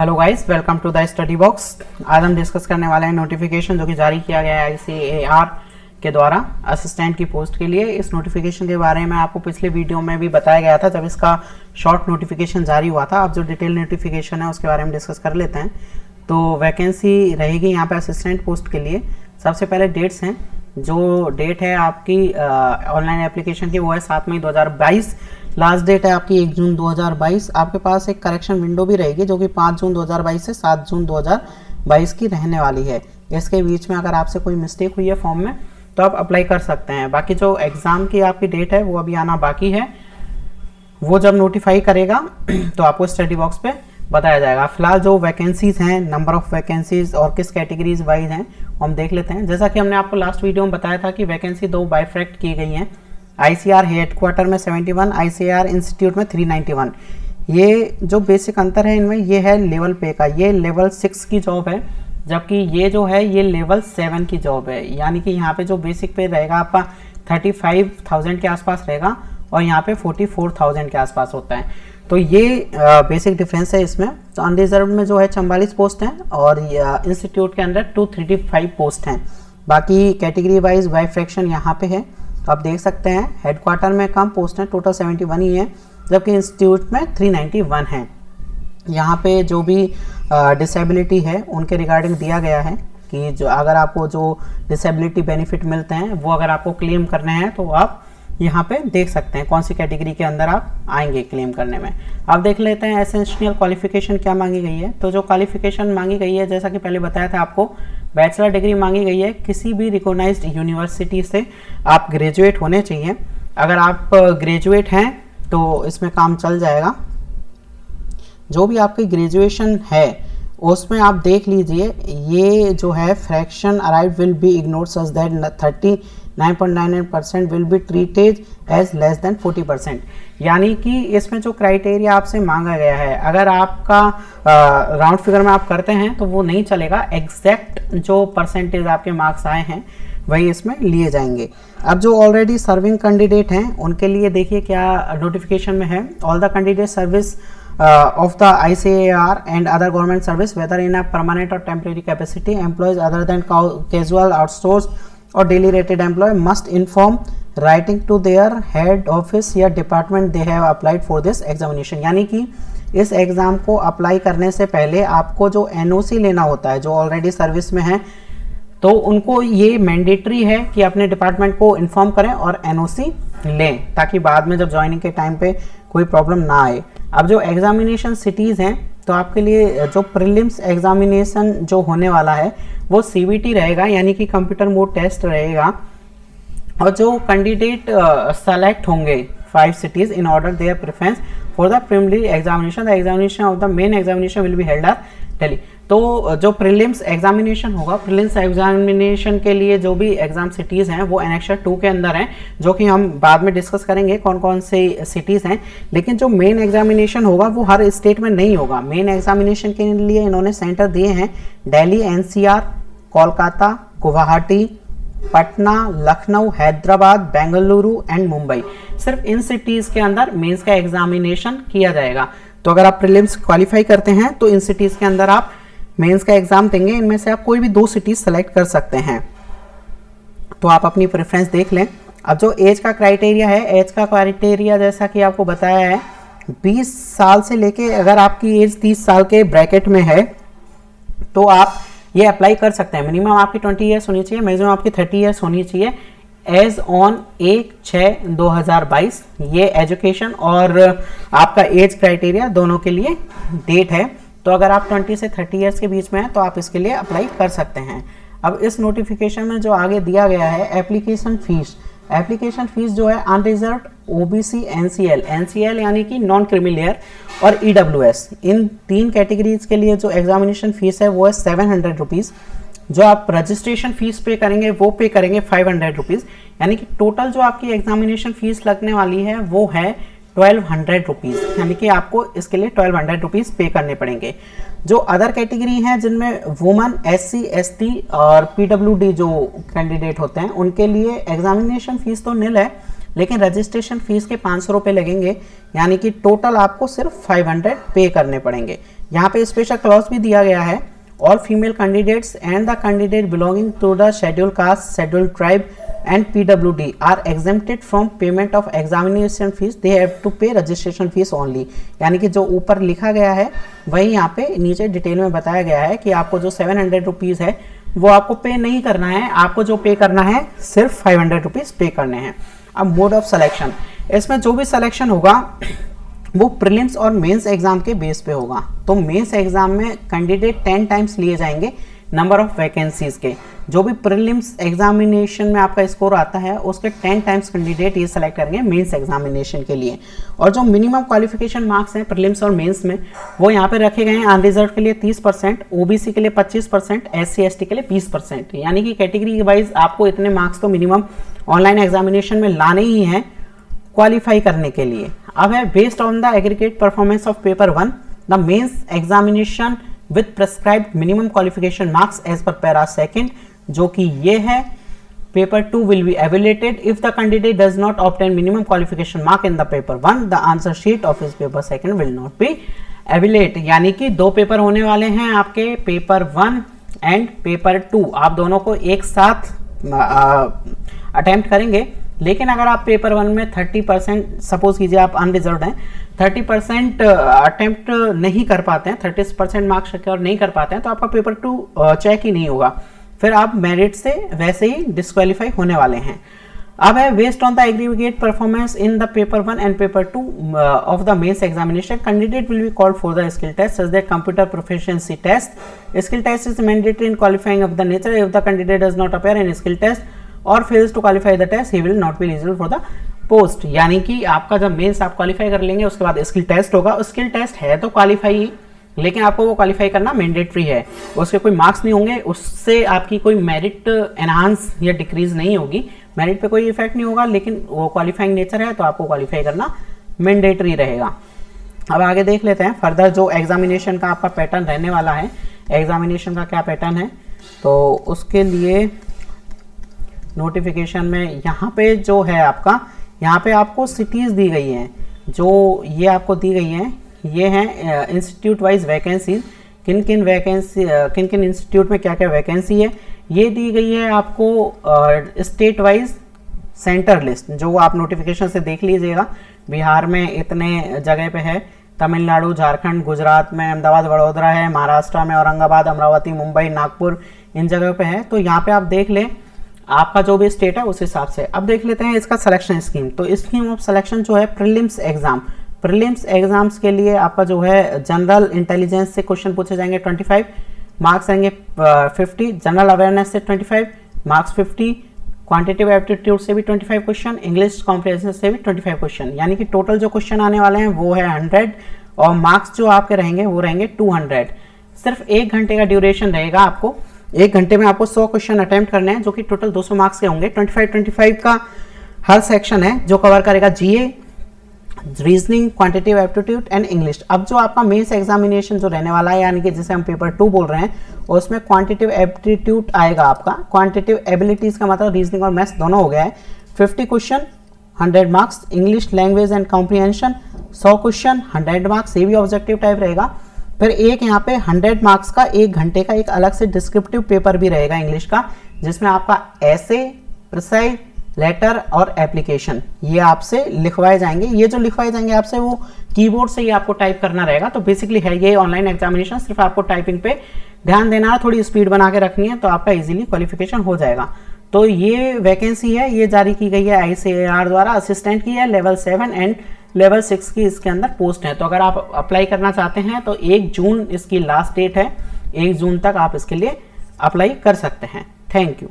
Hello guys, welcome to the study box. आज हम discuss करने वाले हैं नोटिफिकेशन जो कि जारी किया गया है ICAR के द्वारा असिस्टेंट की पोस्ट के लिए। इस नोटिफिकेशन के बारे में आपको पिछले वीडियो में भी बताया गया था जब इसका शॉर्ट नोटिफिकेशन जारी हुआ था। अब जो डिटेल नोटिफिकेशन है उसके बारे में डिस्कस कर लेते हैं। तो वैकेंसी रहेगी यहाँ पे असिस्टेंट पोस्ट के लिए। सबसे पहले डेट्स हैं। जो डेट है आपकी ऑनलाइन एप्लीकेशन की वो है 7 मई 2022। लास्ट डेट है आपकी 1 जून 2022। आपके पास एक करेक्शन विंडो भी रहेगी जो कि 5 जून 2022 से 7 जून 2022 की रहने वाली है। इसके बीच में अगर आपसे कोई मिस्टेक हुई है फॉर्म में तो आप अप्लाई कर सकते हैं। बाकी जो एग्ज़ाम की आपकी डेट है वो अभी आना बाकी है। वो जब नोटिफाई करेगा तो आपको स्टडी बॉक्स पे बताया जाएगा। फिलहाल जो वैकेंसीज़ हैं, नंबर ऑफ़ वैकेंसीज़ और किस कैटेगरीज वाइज हैं वो हम देख लेते हैं। जैसा कि हमने आपको लास्ट वीडियो में बताया था कि वैकेंसी दो बाइफैक्ट की गई हैं। ICAR हेडक्वार्टर में 71, ICAR इंस्टीट्यूट में 391। ये जो बेसिक अंतर है इनमें ये है लेवल पे का। ये लेवल 6 की जॉब है जबकि ये जो है ये लेवल 7 की जॉब है। यानी कि यहाँ पे जो बेसिक पे रहेगा आपका 35,000 के आसपास रहेगा और यहाँ पे 44,000 के आसपास होता है। तो ये बेसिक डिफरेंस है इसमें। तो अनरिजर्व में जो है 44 पोस्ट हैं और इंस्टीट्यूट के अंदर 235 पोस्ट हैं। बाकी कैटेगरी वाइज बाई फ्रैक्शन यहाँ पे है। तो आप देख सकते हैं हेडक्वार्टर में कम पोस्ट हैं, टोटल 71 ही है, जबकि इंस्टीट्यूट में 391 हैं। यहाँ पे जो भी डिसेबिलिटी है उनके रिगार्डिंग दिया गया है कि जो अगर आपको जो डिसेबिलिटी बेनिफिट मिलते हैं वो अगर आपको क्लेम करने हैं तो आप यहाँ पे देख सकते हैं कौन सी कैटेगरी के अंदर आप आएंगे क्लेम करने में। अब देख लेते हैं एसेंशियल क्वालिफिकेशन क्या मांगी गई है। तो जो क्वालिफिकेशन मांगी गई है जैसा कि पहले बताया था आपको, बैचलर डिग्री मांगी गई है। किसी भी रिकॉग्नाइज्ड यूनिवर्सिटी से आप ग्रेजुएट होने चाहिए। अगर आप ग्रेजुएट हैं तो इसमें काम चल जाएगा। जो भी आपकी ग्रेजुएशन है उसमें आप देख लीजिए, ये जो है fraction arrive will be ignored such that 39.99% will be treated as less than 40%। यानी कि इसमें जो क्राइटेरिया आपसे मांगा गया है अगर आपका राउंड फिगर में आप करते हैं तो वो नहीं चलेगा। एग्जैक्ट जो परसेंटेज आपके मार्क्स आए हैं वही इसमें लिए जाएंगे। अब जो ऑलरेडी सर्विंग कैंडिडेट हैं उनके लिए देखिए क्या नोटिफिकेशन में है। All the candidate service of the ICAR and other government service whether in a permanent or temporary capacity employees other than casual outsourced or daily rated employee must inform writing to their head office या department they have applied for this examination। यानी कि इस exam को apply करने से पहले आपको जो NOC लेना होता है, जो ऑलरेडी सर्विस में है, तो उनको ये मैंडेटरी है कि अपने डिपार्टमेंट को इन्फॉर्म करें और NOC लें ताकि बाद में जब ज्वाइनिंग के टाइम पे कोई प्रॉब्लम ना आए। अब जो एग्जामिनेशन सिटीज़ हैं तो आपके लिए जो प्रीलिम्स एग्जामिनेशन जो होने वाला है वो CBT रहेगा, यानी कि कंप्यूटर मोड टेस्ट रहेगा। और जो कैंडिडेट सेलेक्ट होंगे 5 cities in order their preference for the preliminary examination, the examination of the main examination will be held at Delhi। तो जो प्रीलिम्स एग्जामिनेशन होगा, प्रीलिम्स एग्जामिनेशन के लिए जो भी एग्जाम सिटीज़ हैं वो एनेक्सर 2 के अंदर हैं, जो कि हम बाद में डिस्कस करेंगे कौन कौन से सिटीज़ हैं। लेकिन जो मेन एग्जामिनेशन होगा वो हर स्टेट में नहीं होगा। मेन एग्जामिनेशन के लिए इन्होंने सेंटर दिए हैं दिल्ली, NCR, कोलकाता, गुवाहाटी, पटना, लखनऊ, हैदराबाद, बेंगलुरु एंड मुंबई। सिर्फ इन सिटीज़ के अंदर मेंस का एग्जामिनेशन किया जाएगा। तो अगर आप प्रीलिम्स क्वालिफाई करते हैं तो इन सिटीज़ के अंदर आप मेंस का एग्जाम देंगे। इनमें से आप कोई भी 2 सिटीज़ सेलेक्ट कर सकते हैं। तो आप अपनी प्रेफरेंस देख लें। अब जो एज का क्राइटेरिया है, एज का क्राइटेरिया जैसा कि आपको बताया है 20 साल से लेके अगर आपकी एज 30 साल के ब्रैकेट में है तो आप ये अप्लाई कर सकते हैं। मिनिमम आपकी 20 ईयर्स होनी चाहिए, मैक्सिमम आपकी 30 ईयर्स होनी चाहिए एज ऑन 1/6/2022। ये एजुकेशन और आपका एज क्राइटेरिया दोनों के लिए डेट है। तो अगर आप 20 से 30 ईयर्स के बीच में हैं तो आप इसके लिए अप्लाई कर सकते हैं। अब इस नोटिफिकेशन में जो आगे दिया गया है एप्लीकेशन फ़ीस जो है अनरिजर्व्ड, OBC, NCL यानी कि नॉन क्रीमी लेयर और EWS, इन 3 कैटेगरीज के लिए जो एग्जामिनेशन फ़ीस है वो है 700 रुपीज़। जो आप रजिस्ट्रेशन फ़ीस पे करेंगे वो पे करेंगे 500 रुपीज़। यानी कि टोटल जो आपकी एग्जामिनेशन फ़ीस लगने वाली है वो है 1200 रुपीज़। यानी कि आपको इसके लिए 1200 रुपीज़ पे करने पड़ेंगे। जो अदर कैटेगरी हैं जिनमें वुमन, SC, ST और PWD जो कैंडिडेट होते हैं उनके लिए एग्जामिनेशन फ़ीस तो निल है, लेकिन रजिस्ट्रेशन फीस के 500 रुपये लगेंगे, यानी कि टोटल आपको सिर्फ 500 पे करने पड़ेंगे। यहाँ पे स्पेशल क्लॉज भी दिया गया है, all female candidates and the candidate belonging to the schedule caste, schedule tribe and PWD are exempted from payment of examination fees, they have to pay registration fees only। यानी कि जो ऊपर लिखा गया है वही यहाँ पे नीचे डिटेल में बताया गया है कि आपको जो 700 रुपीज़ है वो आपको पे नहीं करना है, आपको जो पे करना है सिर्फ 500 रुपीज़ पे करने हैं। अब मोड ऑफ सिलेक्शन, इसमें जो भी सिलेक्शन होगा वो प्रीलिम्स और मेंस एग्जाम के बेस पे होगा। तो मेंस एग्जाम में कैंडिडेट 10 टाइम्स लिए जाएंगे नंबर ऑफ वैकेंसीज के, जो भी प्रीलिम्स एग्जामिनेशन में आपका स्कोर आता है उसके 10 टाइम्स कैंडिडेट ये सेलेक्ट करेंगे मेंस एग्जामिनेशन के लिए। और जो मिनिमम क्वालिफिकेशन मार्क्स हैं प्रीलिम्स और मेंस में वो यहाँ पे रखे गए हैं अनरिजर्व के लिए 30%, ओबीसी के लिए 25%, एससी एसटी के लिए 20%, यानी कि कैटेगरी वाइज आपको इतने मार्क्स तो मिनिमम ऑनलाइन एग्जामिनेशन में लाने ही हैं क्वालिफाई करने के लिए। अब है based on the aggregate performance of paper 1 the mains examination with prescribed minimum qualification marks as per para second, जो कि ये है paper 2 will be evaluated if the candidate does not obtain minimum qualification mark in the paper 1 the answer sheet of his paper 2 will not be evaluated। यानी कि 2 paper होने वाले हैं आपके, पेपर 1 एंड पेपर 2, आप दोनों को एक साथ अटेम्प्ट करेंगे। लेकिन अगर आप पेपर 1 में 30% सपोज कीजिए आप अनरिजर्व हैं, 30% अटेम्प्ट नहीं कर पाते हैं, 30% मार्क्स सिक्योर नहीं कर पाते हैं, तो आपका पेपर 2 चेक ही नहीं होगा, फिर आप मेरिट से वैसे ही डिस्क्वालीफाई होने वाले हैं। अब है based on the aggregate performance in the paper 1 and paper 2 of the mains examination candidate will be called for the skill test such that computer proficiency test skill test is mandatory in qualifying of the nature if the candidate does not appear in skill test और fails to qualify the test he will not be eligible for the post. यानी कि आपका जब mains आप qualify कर लेंगे उसके बाद स्किल टेस्ट होगा, स्किल टेस्ट है तो क्वालिफाई, लेकिन आपको वो क्वालिफाई करना मैंडेटरी है, उसके कोई मार्क्स नहीं होंगे, उससे आपकी कोई मेरिट एनहांस या डिक्रीज नहीं होगी, मेरिट पे कोई इफेक्ट नहीं होगा, लेकिन वो क्वालिफाइंग नेचर है तो आपको क्वालिफाई करना मैंडेटरी रहेगा। अब आगे देख लेते हैं फर्दर जो एग्जामिनेशन का आपका पैटर्न रहने वाला है, एग्जामिनेशन का क्या पैटर्न है। तो उसके लिए नोटिफिकेशन में यहाँ पे जो है आपका, यहाँ पे आपको सिटीज़ दी गई हैं, जो ये आपको दी गई हैं, ये हैं इंस्टीट्यूट वाइज वैकेंसीज, किन किन इंस्टीट्यूट में क्या क्या वैकेंसी है, ये दी गई है आपको स्टेट वाइज सेंटर लिस्ट, जो आप नोटिफिकेशन से देख लीजिएगा। बिहार में इतने जगह पे है, तमिलनाडु, झारखंड, गुजरात में अहमदाबाद, वडोदरा है, महाराष्ट्र में औरंगाबाद, अमरावती, मुंबई, नागपुर, इन जगह पे है। तो यहाँ पे आप देख लें आपका जो भी स्टेट है उस हिसाब से। अब देख लेते हैं इसका सिलेक्शन स्कीम। तो स्कीम ऑफ सिलेक्शन जो है प्रीलिम्स एग्जाम, प्रीलिम्स एग्जाम्स के लिए आपका जो है जनरल इंटेलिजेंस से क्वेश्चन पूछे जाएंगे 25 मार्क्स आएंगे 50, जनरल अवेयरनेस से 25 मार्क्स 50, क्वांटिटेटिव एप्टीट्यूड से भी 25 क्वेश्चन, इंग्लिश कॉम्प्रिहेंशन से भी 25 क्वेश्चन, यानी कि टोटल जो क्वेश्चन आने वाले हैं वो है 100 और मार्क्स जो आपके रहेंगे वो रहेंगे 200। सिर्फ 1 घंटे का ड्यूरेशन रहेगा, आपको 1 घंटे में आपको 100 क्वेश्चन अटेम्प्ट करने हैं, जो कि टोटल 200 मार्क्स के होंगे। 25 का हर सेक्शन है जो कवर करेगा GA, reasoning, quantitative aptitude and English. अब जो आपका मेंस एग्जामिनेशन जो रहने वाला है, यानी कि जिसे हम पेपर 2 बोल रहे हैं, उसमें क्वांटिटेटिव एप्टीट्यूड आएगा आपका। क्वांटिटेटिव एबिलिटीज का मतलब रीजनिंग और मैथ्स दोनों हो गया है। 50 question 100 marks, English language and comprehension 100 question 100 marks, ये भी ऑब्जेक्टिव टाइप रहेगा। फिर एक यहाँ पे 100 मार्क्स का 1 घंटे का एक अलग से डिस्क्रिप्टिव पेपर भी रहेगा इंग्लिश का, जिसमें आपका ऐसे, प्रिसाइज, लेटर और एप्लीकेशन ये आपसे लिखवाए जाएंगे। ये जो लिखवाए जाएंगे आपसे वो कीबोर्ड से ही आपको टाइप करना रहेगा। तो बेसिकली है ये ऑनलाइन एग्जामिनेशन, सिर्फ आपको टाइपिंग पे ध्यान देना है, थोड़ी स्पीड बना के रखनी है, तो आपका इजीली क्वालिफिकेशन हो जाएगा। तो ये वैकेंसी है, ये जारी की गई है ICAR द्वारा, असिस्टेंट की है, लेवल 7 एंड लेवल 6 की इसके अंदर पोस्ट है। तो अगर आप अप्लाई करना चाहते हैं तो 1 जून इसकी लास्ट डेट है, 1 जून तक आप इसके लिए अप्लाई कर सकते हैं। Thank you.